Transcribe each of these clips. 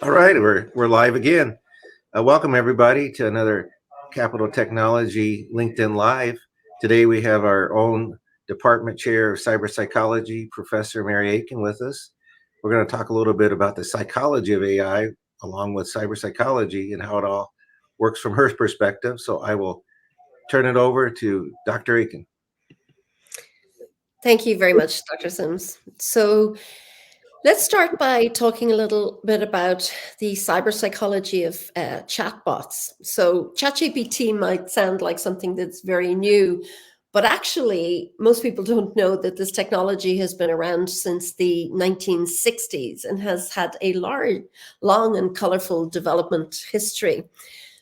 All right, we're live again. Welcome everybody to another Capital Technology LinkedIn Live. Today we have our own Department Chair of Cyberpsychology, Professor Mary Aiken, with us. We're going to talk a little bit about the psychology of AI along with cyberpsychology and how it all works from her perspective. So I will turn it over to Dr. Aiken. Thank you very much, Dr. Sims. So let's start by talking a little bit about the cyber psychology of chatbots. So ChatGPT might sound like something that's very new, but actually most people don't know that this technology has been around since the 1960s and has had a long and colorful development history.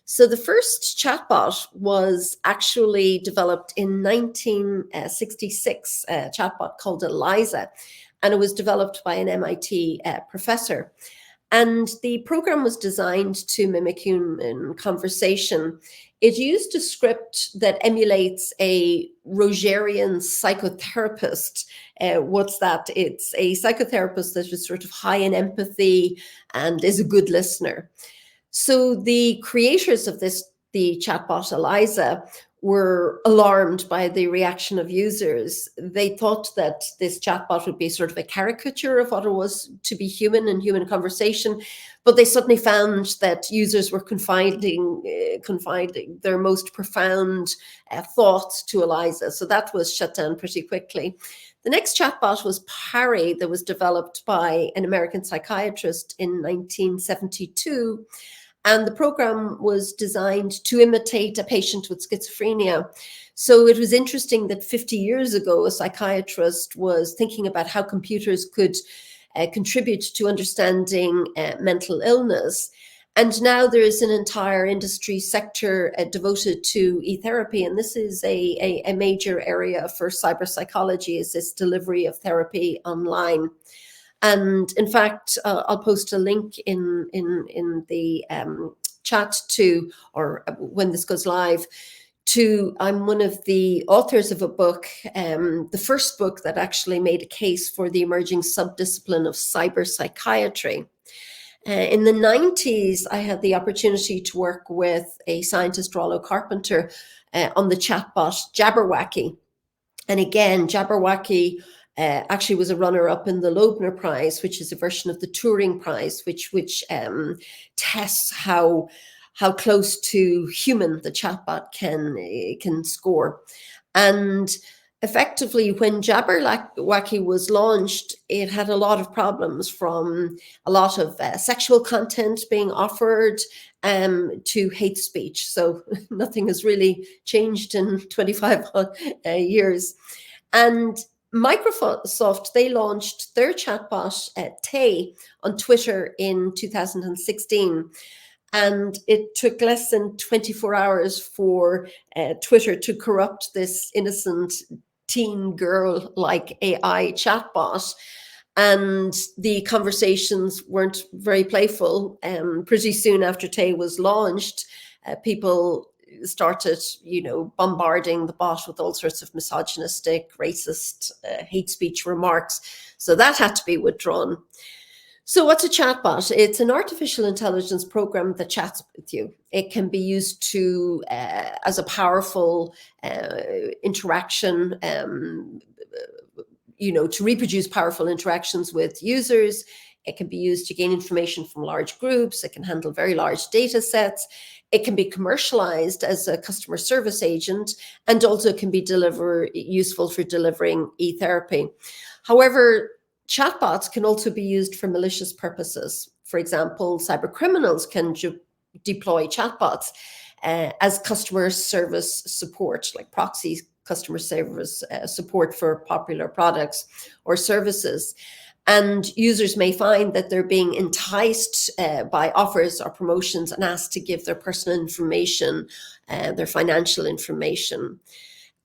So the first chatbot was actually developed in 1966, a chatbot called Eliza, and it was developed by an MIT professor. And the program was designed to mimic human conversation. It used a script that emulates a Rogerian psychotherapist. What's that? It's a psychotherapist that is sort of high in empathy and is a good listener. So the creators of the chatbot Eliza, were alarmed by the reaction of users. They thought that this chatbot would be sort of a caricature of what it was to be human in human conversation, but they suddenly found that users were confiding their most profound thoughts to Eliza. So that was shut down pretty quickly. The next chatbot was Parry, that was developed by an American psychiatrist in 1972. And the program was designed to imitate a patient with schizophrenia. So it was interesting that 50 years ago, a psychiatrist was thinking about how computers could contribute to understanding mental illness. And now there is an entire industry sector devoted to e-therapy. And this is a major area for cyberpsychology, is this delivery of therapy online. And in fact, I'll post a link in the chat to, or when this goes live, to, I'm one of the authors of a book, the first book that actually made a case for the emerging subdiscipline of cyber psychiatry. In the 90s, I had the opportunity to work with a scientist, Rollo Carpenter, on the chatbot Jabberwocky. And again, Jabberwocky actually was a runner-up in the Loebner Prize, which is a version of the Turing Prize, which tests how close to human the chatbot can score. And effectively, when Jabberwocky was launched, it had a lot of problems, from a lot of sexual content being offered to hate speech. So nothing has really changed in 25 years. And Microsoft, they launched their chatbot, Tay, on Twitter in 2016. And it took less than 24 hours for Twitter to corrupt this innocent teen girl-like AI chatbot. And the conversations weren't very playful. Pretty soon after Tay was launched, people started, bombarding the bot with all sorts of misogynistic, racist, hate speech remarks. So that had to be withdrawn. So what's a chatbot? It's an artificial intelligence program that chats with you. It can be used to as a powerful interaction, to reproduce powerful interactions with users. It can be used to gain information from large groups. It can handle very large data sets. It can be commercialized as a customer service agent, and also can be useful for delivering e-therapy. However, chatbots can also be used for malicious purposes. For example, cyber criminals can deploy chatbots as customer service support, like proxy customer service support for popular products or services. And users may find that they're being enticed by offers or promotions and asked to give their personal information, their financial information.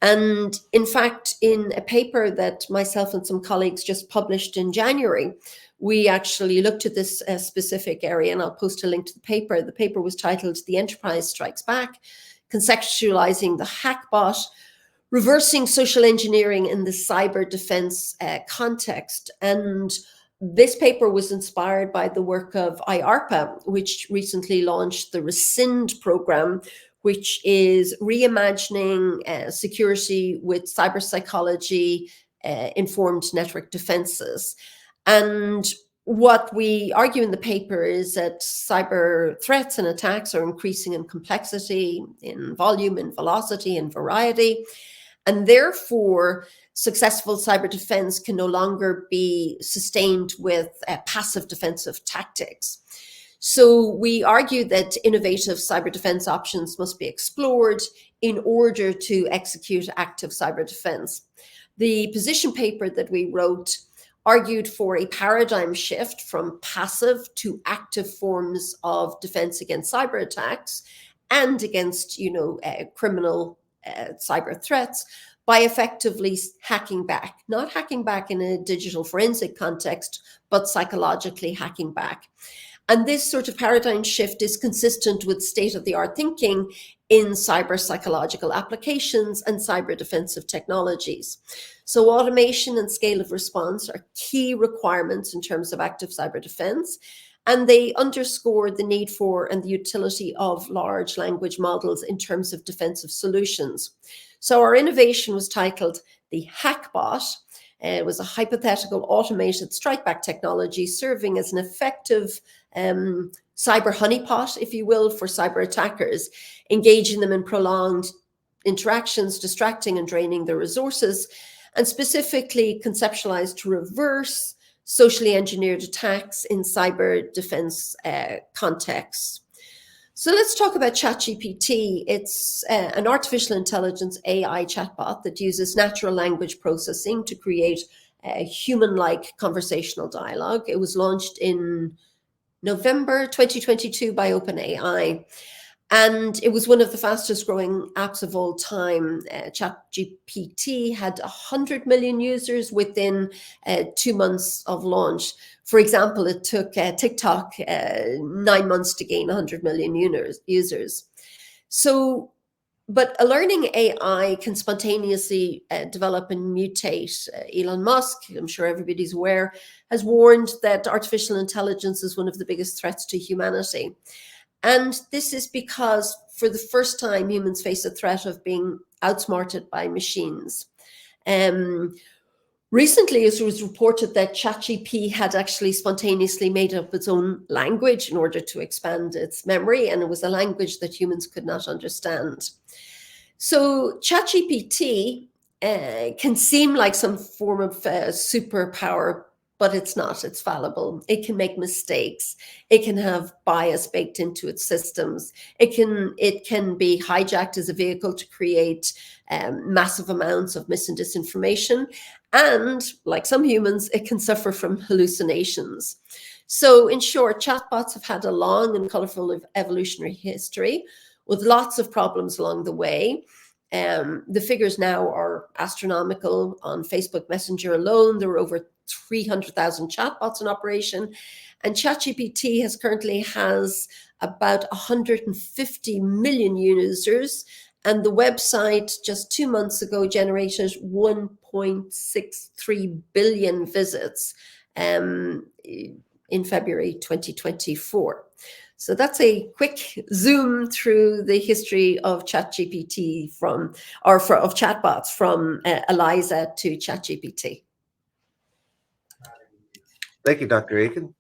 And in fact, in a paper that myself and some colleagues just published in January, we actually looked at this specific area, and I'll post a link to the paper. The paper was titled "The Enterprise Strikes Back: Conceptualizing the Hackbot, Reversing Social Engineering in the Cyber Defense Context." And This paper was inspired by the work of IARPA, which recently launched the Rescind program, which is reimagining security with cyber psychology informed network defenses. And what we argue in the paper is that cyber threats and attacks are increasing in complexity, in volume, in velocity, in variety. And therefore, successful cyber defense can no longer be sustained with passive defensive tactics. So we argue that innovative cyber defense options must be explored in order to execute active cyber defense. The position paper that we wrote argued for a paradigm shift from passive to active forms of defense against cyber attacks and against, criminal cyber threats by effectively hacking back, not hacking back in a digital forensic context, but psychologically hacking back. And this sort of paradigm shift is consistent with state-of-the-art thinking in cyber psychological applications and cyber defensive technologies. So automation and scale of response are key requirements in terms of active cyber defense, and they underscore the need for and the utility of large language models in terms of defensive solutions. So our innovation was titled the Hackbot. It was a hypothetical automated strikeback technology serving as an effective cyber honeypot, if you will, for cyber attackers, engaging them in prolonged interactions, distracting and draining their resources, and specifically conceptualized to reverse socially engineered attacks in cyber defense contexts. So let's talk about ChatGPT. It's an artificial intelligence AI chatbot that uses natural language processing to create a human-like conversational dialogue. It was launched in November 2022 by OpenAI. And it was one of the fastest growing apps of all time. ChatGPT had 100 million users within 2 months of launch. For example, it took TikTok 9 months to gain 100 million users. So, but a learning AI can spontaneously develop and mutate. Elon Musk, I'm sure everybody's aware, has warned that artificial intelligence is one of the biggest threats to humanity. And this is because for the first time, humans face a threat of being outsmarted by machines. Recently, it was reported that ChatGPT had actually spontaneously made up its own language in order to expand its memory, and it was a language that humans could not understand. So ChatGPT can seem like some form of superpower, but it's not. It's fallible. It can make mistakes. It can have bias baked into its systems. It can be hijacked as a vehicle to create massive amounts of mis and disinformation. And like some humans, it can suffer from hallucinations. So in short, chatbots have had a long and colorful evolutionary history with lots of problems along the way. The figures now are astronomical. On Facebook Messenger alone, there are over 300,000 chatbots in operation, and ChatGPT currently has about 150 million users, and the website just 2 months ago generated 1.63 billion visits in February 2024. So that's a quick zoom through the history of ChatGPT of chatbots from Eliza to ChatGPT. Thank you, Dr. Aiken.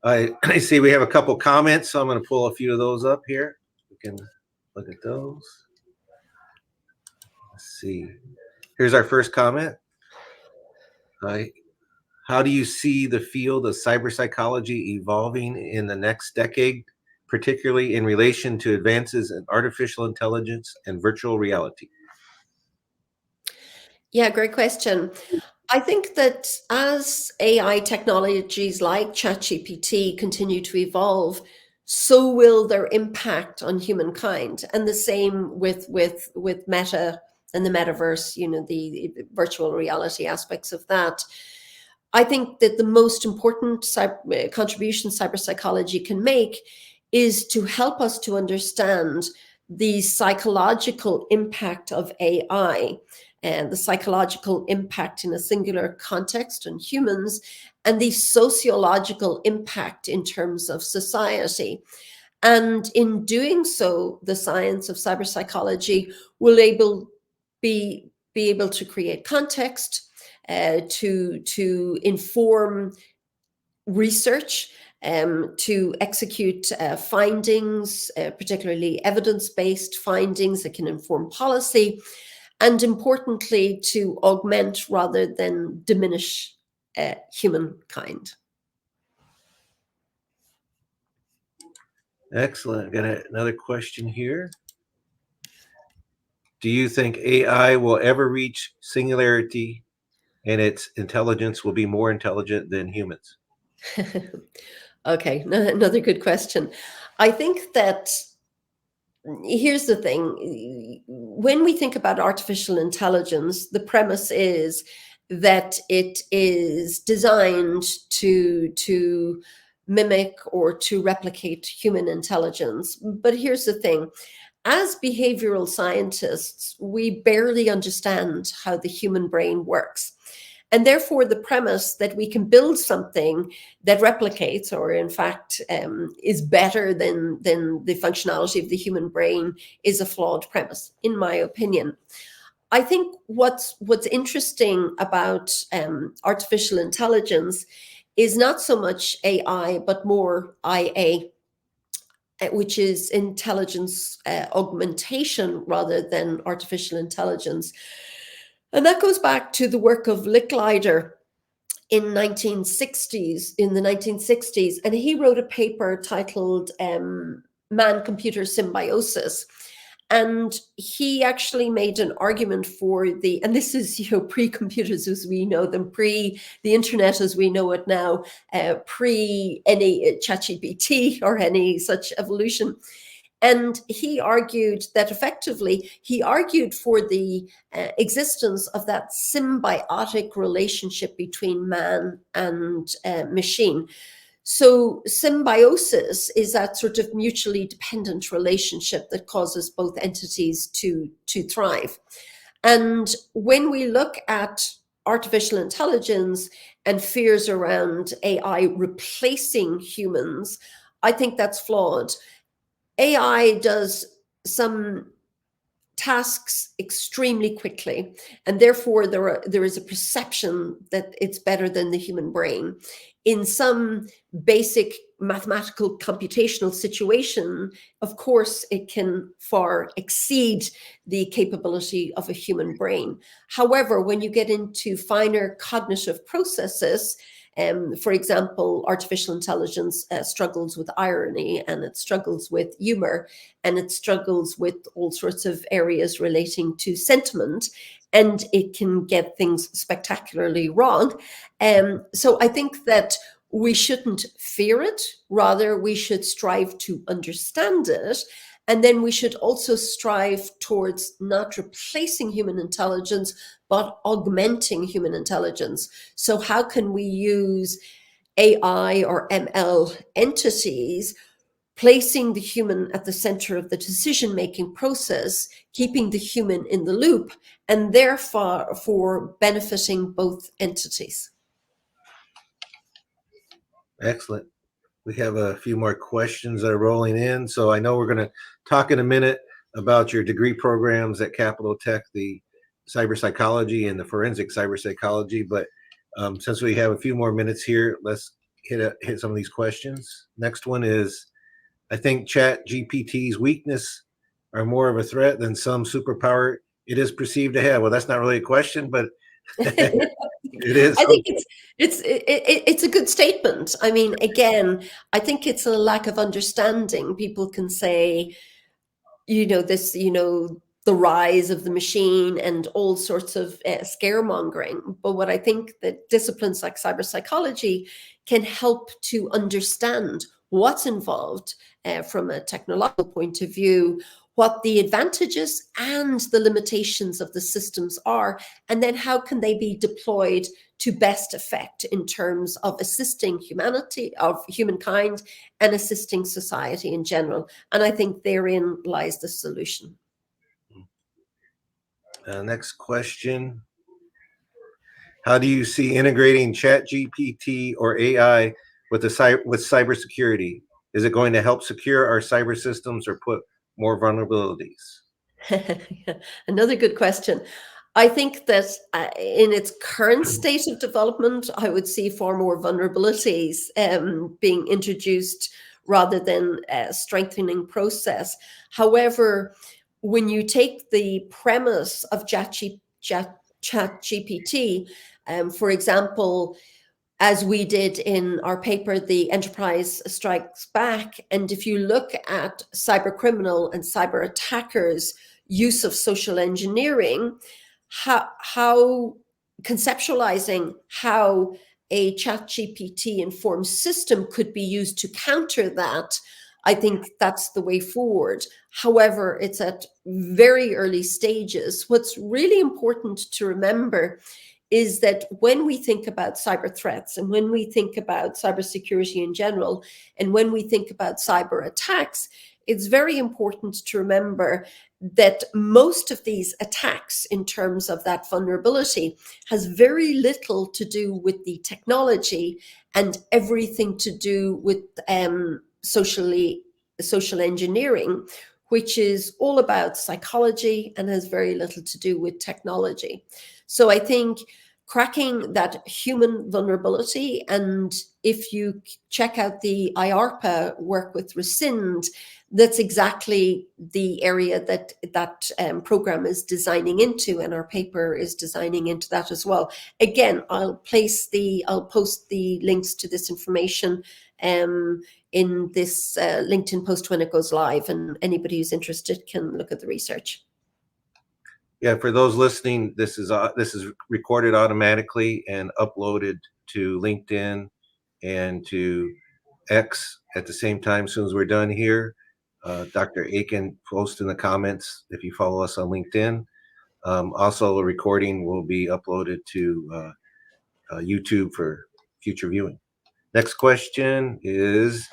I see we have a couple comments, so I'm going to pull a few of those up here. We can look at those. Let's see. Here's our first comment. How do you see the field of cyberpsychology evolving in the next decade, particularly in relation to advances in artificial intelligence and virtual reality? Yeah, great question. I think that as AI technologies like ChatGPT continue to evolve, so will their impact on humankind. And the same with Meta and the metaverse, the virtual reality aspects of that. I think that the most important contribution cyberpsychology can make is to help us to understand the psychological impact of AI. and the psychological impact in a singular context on humans, and the sociological impact in terms of society. And in doing so, the science of cyberpsychology will be able to create context, to inform research, to execute findings, particularly evidence-based findings that can inform policy, and importantly, to augment rather than diminish humankind. Excellent. Got another question here. Do you think AI will ever reach singularity and its intelligence will be more intelligent than humans? Okay, another good question. I think that here's the thing. When we think about artificial intelligence, the premise is that it is designed to mimic or to replicate human intelligence. But here's the thing. As behavioral scientists, we barely understand how the human brain works. And therefore, the premise that we can build something that replicates, or in fact is better than the functionality of the human brain, is a flawed premise, in my opinion. I think what's interesting about artificial intelligence is not so much AI, but more IA, which is intelligence augmentation rather than artificial intelligence. And that goes back to the work of Licklider in the 1960s, and he wrote a paper titled Man-Computer Symbiosis. And he actually made an argument for and this is, pre-computers as we know them, pre the internet as we know it now, pre any ChatGPT or any such evolution. And he argued that effectively, he argued for the existence of that symbiotic relationship between man and machine. So symbiosis is that sort of mutually dependent relationship that causes both entities to thrive. And when we look at artificial intelligence and fears around AI replacing humans, I think that's flawed. AI does some tasks extremely quickly, and therefore there is a perception that it's better than the human brain. In some basic mathematical computational situation, of course, it can far exceed the capability of a human brain. However, when you get into finer cognitive processes, for example, artificial intelligence struggles with irony, and it struggles with humor, and it struggles with all sorts of areas relating to sentiment, and it can get things spectacularly wrong. So I think that we shouldn't fear it. Rather, we should strive to understand it. And then we should also strive towards not replacing human intelligence, but augmenting human intelligence. So how can we use AI or ML entities, placing the human at the center of the decision-making process, keeping the human in the loop, and therefore for benefiting both entities? Excellent. We have a few more questions that are rolling in. So I know we're going to talk in a minute about your degree programs at Capital Tech, the cyberpsychology and the forensic cyberpsychology. But since we have a few more minutes here, let's hit some of these questions. Next one is, I think ChatGPT's weakness are more of a threat than some superpower it is perceived to have. Well, that's not really a question, but it is. I think it's a good statement. I mean, again, I think it's a lack of understanding. People can say, the rise of the machine and all sorts of scaremongering. But what I think that disciplines like cyberpsychology can help to understand what's involved from a technological point of view, what the advantages and the limitations of the systems are, and then how can they be deployed to best effect in terms of assisting humankind, and assisting society in general. And I think therein lies the solution. Next question. How do you see integrating ChatGPT or AI with cybersecurity? Is it going to help secure our cyber systems or put more vulnerabilities? Another good question. I think that in its current state of development, I would see far more vulnerabilities being introduced rather than strengthening process. However, when you take the premise of ChatGPT, for example, as we did in our paper, The Enterprise Strikes Back. And if you look at cyber criminal and cyber attackers' use of social engineering, how conceptualizing how a chat GPT informed system could be used to counter that, I think that's the way forward. However, it's at very early stages. What's really important to remember is that when we think about cyber threats and when we think about cybersecurity in general, and when we think about cyber attacks, it's very important to remember that most of these attacks, in terms of that vulnerability, has very little to do with the technology and everything to do with social engineering, which is all about psychology and has very little to do with technology. So I think cracking that human vulnerability, and if you check out the IARPA work with Rescind, that's exactly the area that program is designing into, and our paper is designing into that as well. Again, I'll post the links to this information in this LinkedIn post when it goes live, and anybody who's interested can look at the research. Yeah, for those listening, this is recorded automatically and uploaded to LinkedIn and to X at the same time. As soon as we're done here, Dr. Aiken post in the comments if you follow us on LinkedIn. Also, the recording will be uploaded to YouTube for future viewing. Next question is,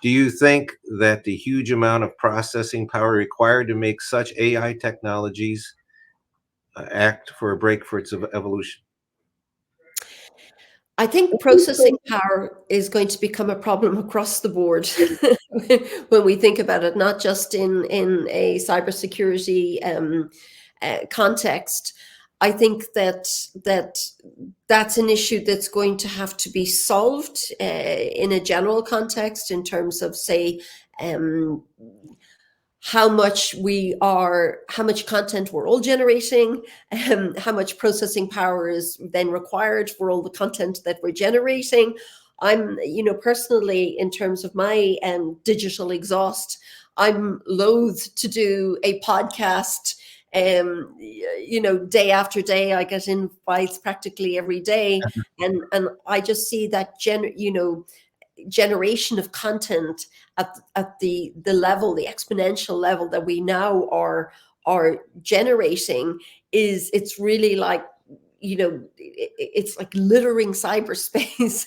do you think that the huge amount of processing power required to make such AI technologies act for a break for its evolution? I think processing power is going to become a problem across the board when we think about it, not just in a cybersecurity context. I think that's an issue that's going to have to be solved in a general context, in terms of, say, how much content we're all generating, how much processing power is then required for all the content that we're generating. I'm, personally, in terms of my digital exhaust, I'm loath to do a podcast. Day after day, I get invites practically every day, and I just see that generation of content at the level, the exponential level that we now are generating, it's really like, it's like littering cyberspace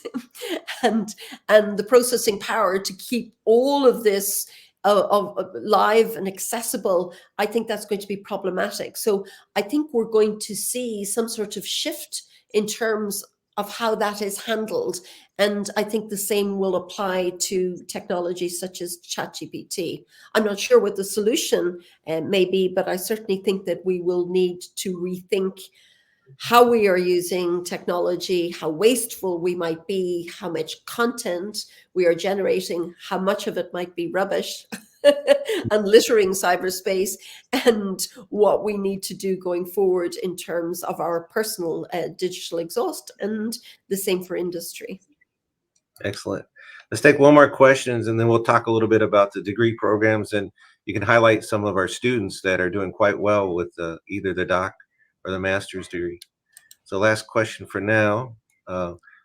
and the processing power to keep all of this of live and accessible. I think that's going to be problematic. So I think we're going to see some sort of shift in terms of how that is handled. And I think the same will apply to technologies such as ChatGPT. I'm not sure what the solution may be, but I certainly think that we will need to rethink how we are using technology, how wasteful we might be, how much content we are generating, how much of it might be rubbish and littering cyberspace, and what we need to do going forward in terms of our personal digital exhaust, and the same for industry. Excellent. Let's take one more questions, and then we'll talk a little bit about the degree programs, and you can highlight some of our students that are doing quite well with either the doc or the master's degree. So last question for now.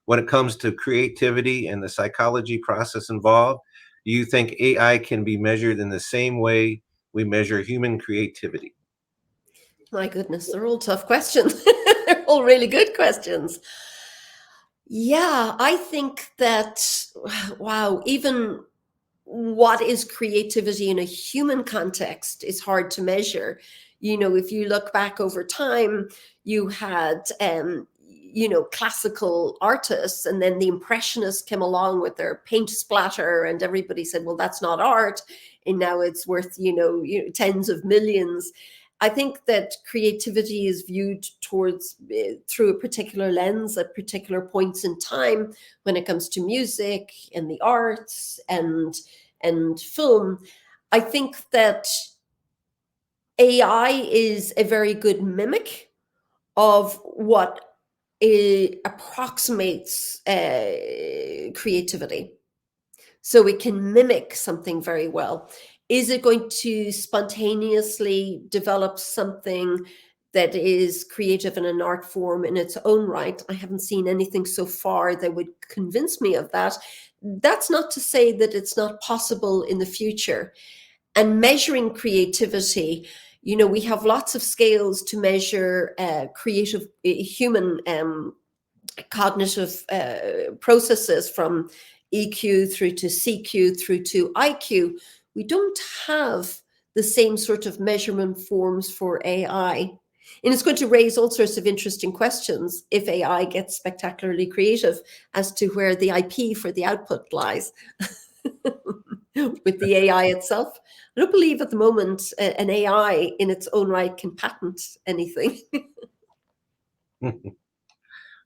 When it comes to creativity and the psychology process involved, do you think AI can be measured in the same way we measure human creativity? My goodness, they're all tough questions. They're all really good questions. Yeah, I think that, wow, even what is creativity in a human context is hard to measure. If you look back over time, you had classical artists, and then the Impressionists came along with their paint splatter, and everybody said, well, that's not art, and now it's worth tens of millions. I think that creativity is viewed through a particular lens at particular points in time when it comes to music and the arts and film. I think that AI is a very good mimic of what approximates creativity. So it can mimic something very well. Is it going to spontaneously develop something that is creative in an art form in its own right? I haven't seen anything so far that would convince me of that. That's not to say that it's not possible in the future. And measuring creativity, we have lots of scales to measure creative human cognitive processes, from EQ through to CQ through to IQ. We don't have the same sort of measurement forms for AI. And it's going to raise all sorts of interesting questions if AI gets spectacularly creative as to where the IP for the output lies with the AI itself. I don't believe at the moment an AI in its own right can patent anything. Well,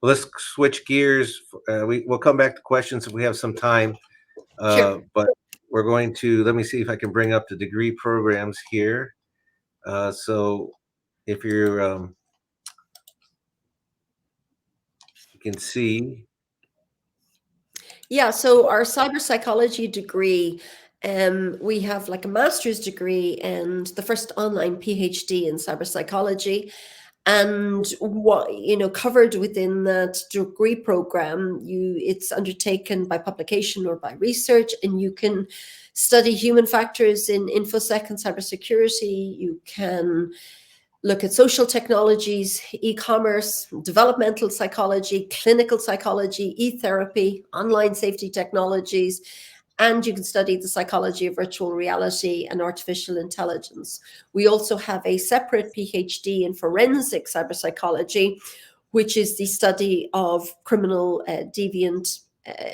let's switch gears. We'll come back to questions if we have some time. Sure. But we're going to, let me see if I can bring up the degree programs here. So if you can see. Yeah, so our cyber psychology degree, we have like a master's degree and the first online PhD in cyber psychology. And what covered within that degree program, it's undertaken by publication or by research, and you can study human factors in infosec and cybersecurity. You can look at social technologies, e-commerce, developmental psychology, clinical psychology, e-therapy, online safety technologies, and you can study the psychology of virtual reality and artificial intelligence. We also have a separate PhD in forensic cyberpsychology, which is the study of criminal, deviant,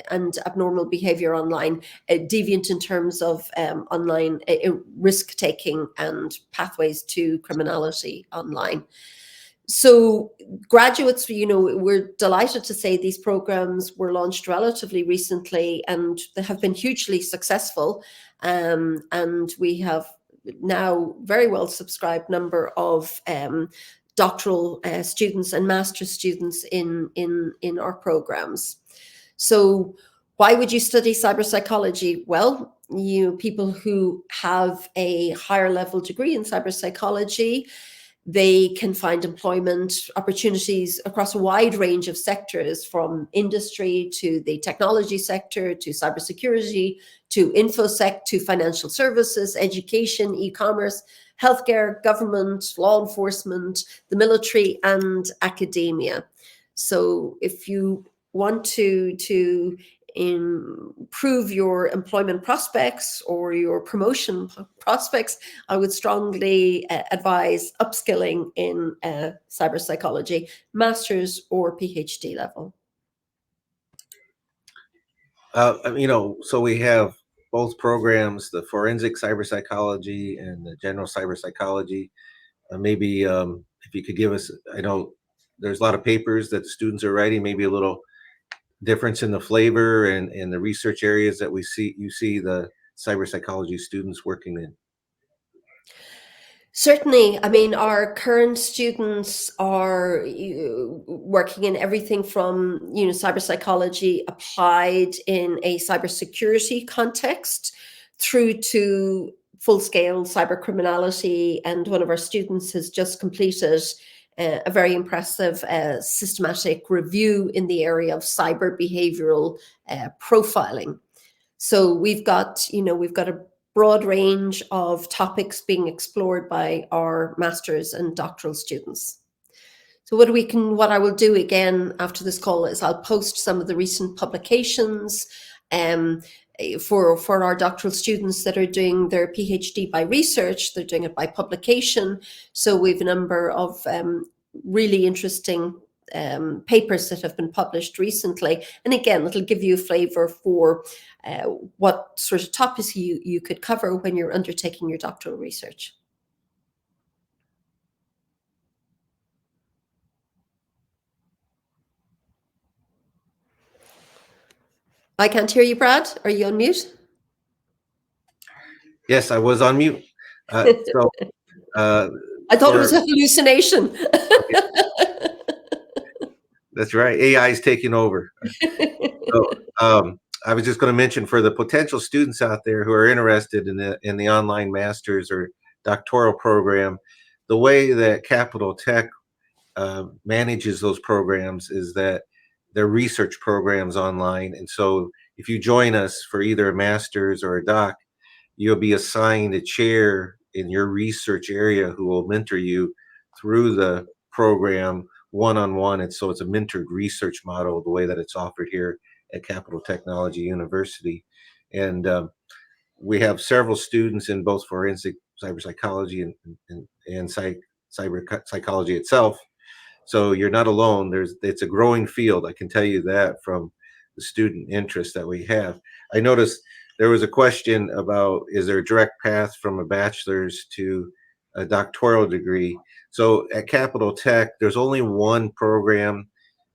and abnormal behavior online, deviant in terms of online risk-taking and pathways to criminality online. So graduates, we're delighted to say these programs were launched relatively recently, and they have been hugely successful. And we have now very well subscribed number of doctoral students and master's students in our programs. So why would you study cyberpsychology? Well, people who have a higher level degree in cyberpsychology, they can find employment opportunities across a wide range of sectors, from industry to the technology sector, to cybersecurity, to infosec, to financial services, education, e-commerce, healthcare, government, law enforcement, the military, and academia. So if you want to improve your employment prospects or your promotion prospects, I would strongly advise upskilling in cyber psychology, master's or PhD level. So we have both programs, the forensic cyber psychology and the general cyber psychology. Maybe if you could give us, I know there's a lot of papers that the students are writing, maybe a little difference in the flavor and the research areas that you see the cyber psychology students working in. Certainly. I mean, our current students are working in everything from, cyber psychology applied in a cybersecurity context through to full-scale cyber criminality. And one of our students has just completed a very impressive systematic review in the area of cyber behavioral profiling. So we've got a broad range of topics being explored by our master's and doctoral students. So what I will do again after this call is I'll post some of the recent publications For our doctoral students that are doing their PhD by research, they're doing it by publication. So we have a number of really interesting papers that have been published recently. And again, it'll give you a flavor for what sort of topics you could cover when you're undertaking your doctoral research. I can't hear you, Brad. Are you on mute? Yes, I was on mute. So I thought it was a hallucination. That's right. AI is taking over. So I was just going to mention for the potential students out there who are interested in the online master's or doctoral program, the way that Capital Tech manages those programs is that they're research programs online. And so if you join us for either a master's or a doc, you'll be assigned a chair in your research area who will mentor you through the program one-on-one. And so it's a mentored research model, the way that it's offered here at Capital Technology University. And we have several students in both forensic cyber psychology and cyber psychology itself. So you're not alone. It's a growing field. I can tell you that from the student interest that we have. I noticed there was a question about, is there a direct path from a bachelor's to a doctoral degree? So at Capital Tech, there's only one program.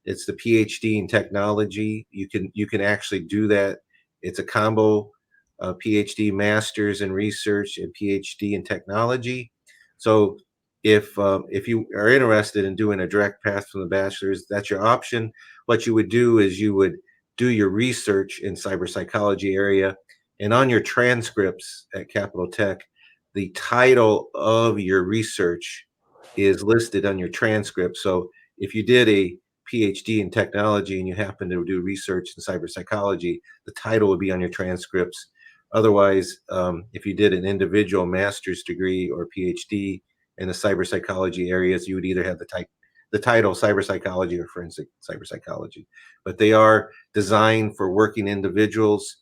It's the PhD in technology. You can actually do that. It's a combo, PhD, master's in research, and PhD in technology. So if you are interested in doing a direct path from the bachelor's, that's your option. What you would do is you would do your research in cyber psychology area, and on your transcripts at Capital Tech, the title of your research is listed on your transcript. So if you did a PhD in technology and you happen to do research in cyber psychology, the title would be on your transcripts. Otherwise, if you did an individual master's degree or PhD in the cyber psychology areas, you would either have the title cyber psychology or forensic cyber psychology. But they are designed for working individuals.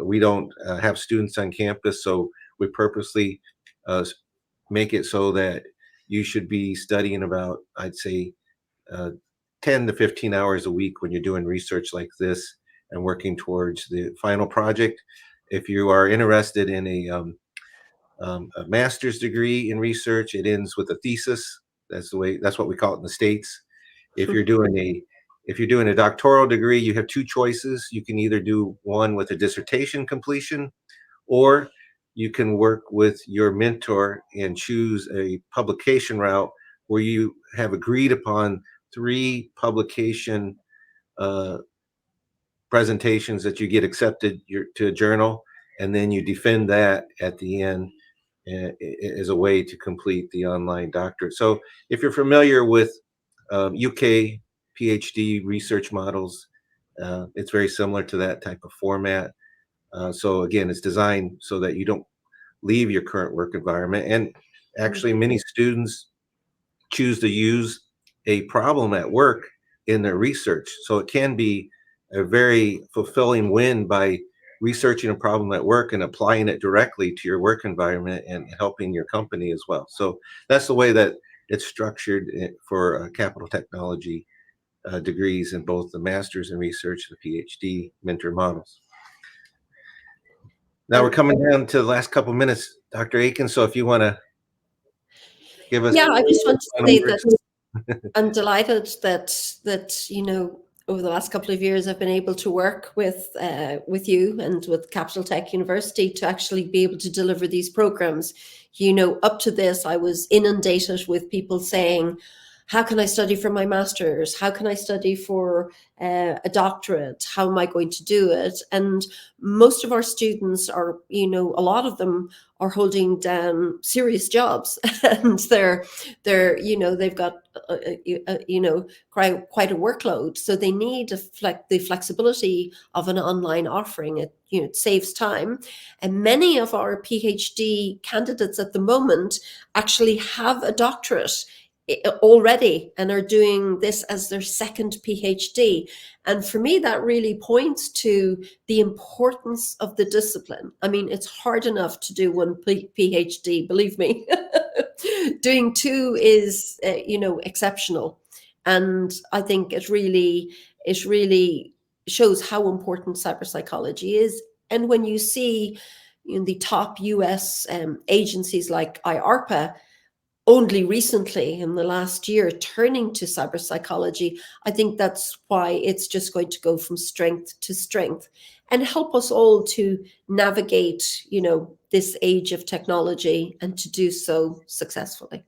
We don't have students on campus, so we purposely make it so that you should be studying about, I'd say, 10 to 15 hours a week when you're doing research like this and working towards the final project. If you are interested in a master's degree in research, it ends with a thesis. That's what we call it in the States. If you're doing a doctoral degree, you have two choices. You can either do one with a dissertation completion, or you can work with your mentor and choose a publication route where you have agreed upon 3 publication presentations that you get accepted to a journal, and then you defend that at the end as a way to complete the online doctorate. So if you're familiar with UK PhD research models, it's very similar to that type of format. So again, it's designed so that you don't leave your current work environment. And actually, many students choose to use a problem at work in their research. So it can be a very fulfilling win by researching a problem at work and applying it directly to your work environment and helping your company as well. So that's the way that it's structured for capital technology degrees in both the master's in research and the PhD mentor models. Now we're coming down to the last couple of minutes, Dr. Aiken. So if you want to give us, yeah, I just want to say that I'm delighted that over the last couple of years I've been able to work with you and with Capital Tech University to actually be able to deliver these programs. Up to this, I was inundated with people saying, how can I study for my master's? How can I study for a doctorate? How am I going to do it? And most of our students are, a lot of them are holding down serious jobs, and they've got quite a workload. So they need the flexibility of an online offering. It saves time, and many of our PhD candidates at the moment actually have a doctorate already and are doing this as their second PhD. And for me, that really points to the importance of the discipline. I mean, it's hard enough to do one PhD, believe me. Doing two is, exceptional. And I think it really shows how important cyberpsychology is. And when you see the top US agencies like IARPA only recently in the last year turning to cyberpsychology, I think that's why it's just going to go from strength to strength and help us all to navigate, this age of technology and to do so successfully.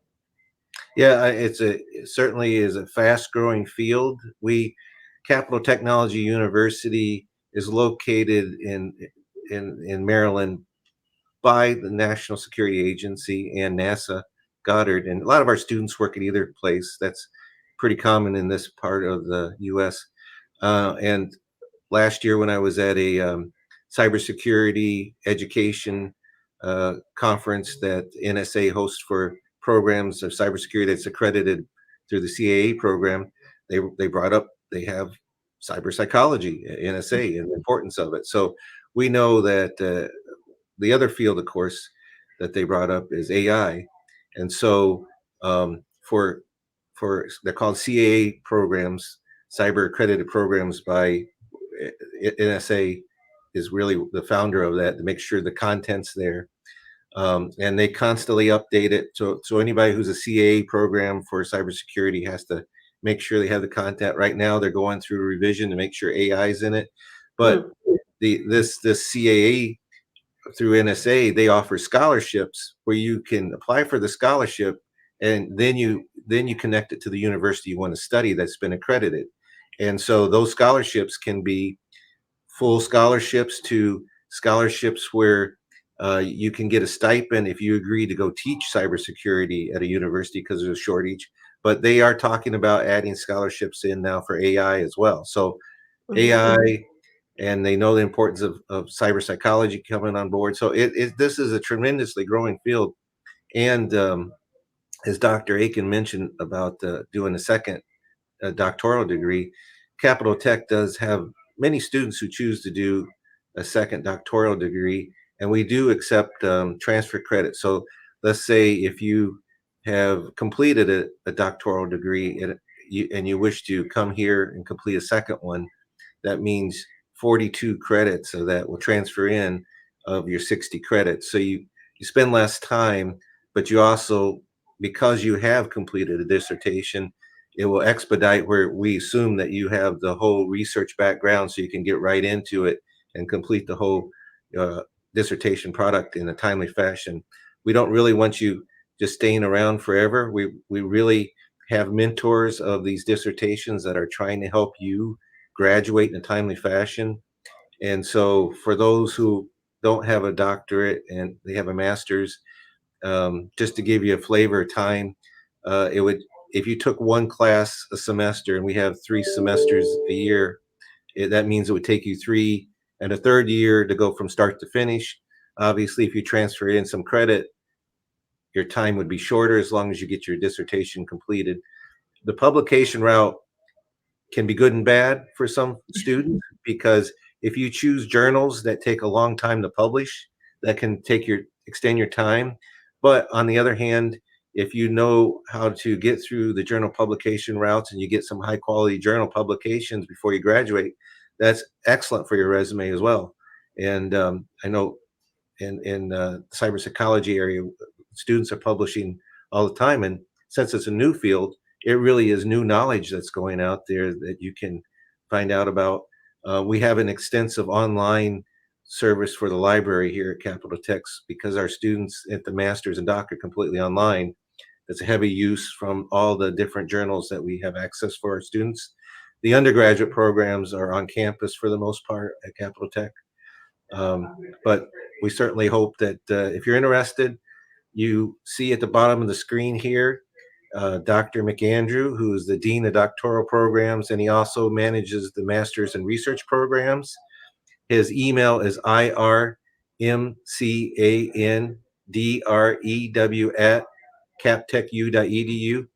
Yeah, it certainly is a fast growing field. Capital Technology University is located in Maryland by the National Security Agency and NASA Goddard, and a lot of our students work at either place. That's pretty common in this part of the U.S. And last year, when I was at a cybersecurity education conference that NSA hosts for programs of cybersecurity that's accredited through the CAA program, they brought up they have cyber psychology at NSA and the importance of it. So we know that the other field, of course, that they brought up is AI, and so for they're called CAA programs, cyber accredited programs by NSA is really the founder of that to make sure the content's there. And they constantly update it. So anybody who's a CAA program for cybersecurity has to make sure they have the content. Right now, they're going through revision to make sure AI is in it. But Hmm. this CAA through NSA, they offer scholarships where you can apply for the scholarship, and then you connect it to the university you want to study that's been accredited. And so those scholarships can be full scholarships to scholarships where you can get a stipend if you agree to go teach cybersecurity at a university because there's a shortage. But they are talking about adding scholarships in now for AI as well. So Hmm. AI, and they know the importance of cyber psychology coming on board. So this is a tremendously growing field. And as Dr. Aiken mentioned about doing a second doctoral degree, Capital Tech does have many students who choose to do a second doctoral degree, and we do accept transfer credit. So let's say if you have completed a doctoral degree and you wish to come here and complete a second one, that means 42 credits of that will transfer in of your 60 credits. So you spend less time, but you also, because you have completed a dissertation, it will expedite where we assume that you have the whole research background so you can get right into it and complete the whole uh, dissertation product in a timely fashion. We don't really want you just staying around forever. We really have mentors of these dissertations that are trying to help you graduate in a timely fashion. And so for those who don't have a doctorate and they have a master's, just to give you a flavor of time, it would, if you took one class a semester, and we have 3 semesters a year, that means it would take you 3 and a third year to go from start to finish. Obviously, if you transfer in some credit, your time would be shorter as long as you get your dissertation completed. The publication route can be good and bad for some students, because if you choose journals that take a long time to publish, that can extend your time. But on the other hand, if you know how to get through the journal publication routes and you get some high quality journal publications before you graduate, that's excellent for your resume as well. And I know in cyber psychology area, students are publishing all the time, and since it's a new field, it really is new knowledge that's going out there that you can find out about. We have an extensive online service for the library here at Capital Tech because our students at the master's and doctorate completely online. That's a heavy use from all the different journals that we have access for our students. The undergraduate programs are on campus for the most part at Capital Tech. But we certainly hope that if you're interested, you see at the bottom of the screen here Dr. McAndrew, who is the Dean of Doctoral Programs, and he also manages the Masters and Research Programs. His email is irmcandrew at captechu.edu.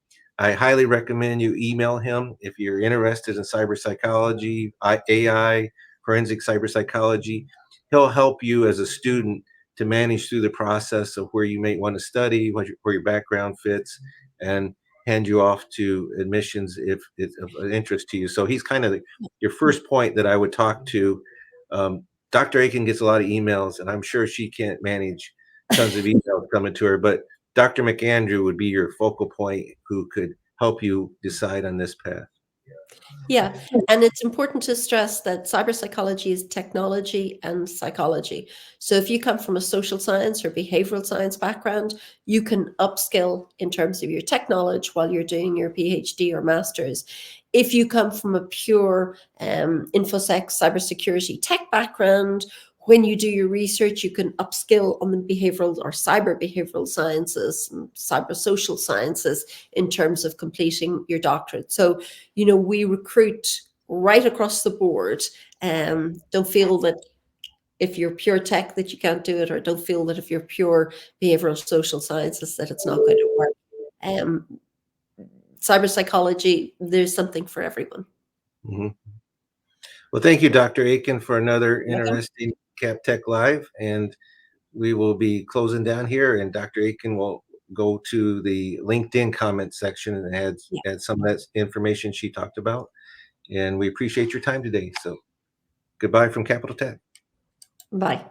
I highly recommend you email him if you're interested in cyber psychology, AI, forensic cyber psychology. He'll help you as a student to manage through the process of where you may want to study, where your background fits, and hand you off to admissions if it's of interest to you. So he's kind of your first point that I would talk to. Dr. Aiken gets a lot of emails, and I'm sure she can't manage tons of emails coming to her, but Dr. McAndrew would be your focal point who could help you decide on this path. Yeah, and it's important to stress that cyber psychology is technology and psychology. So if you come from a social science or behavioral science background, you can upskill in terms of your tech knowledge while you're doing your PhD or master's. If you come from a pure infosec cybersecurity tech background, when you do your research, you can upskill on the behavioral or cyber behavioral sciences, and cyber social sciences in terms of completing your doctorate. So, we recruit right across the board. Don't feel that if you're pure tech that you can't do it, or don't feel that if you're pure behavioral social sciences that it's not going to work. Um, Cyber psychology, there's something for everyone. Mhm. Well, thank you, Dr. Aiken, for another Welcome. interesting Cap Tech Live. And we will be closing down here, and Dr. Aiken will go to the LinkedIn comment section and Yeah. add some of that information she talked about. And we appreciate your time today. So goodbye from Capital Tech. Bye.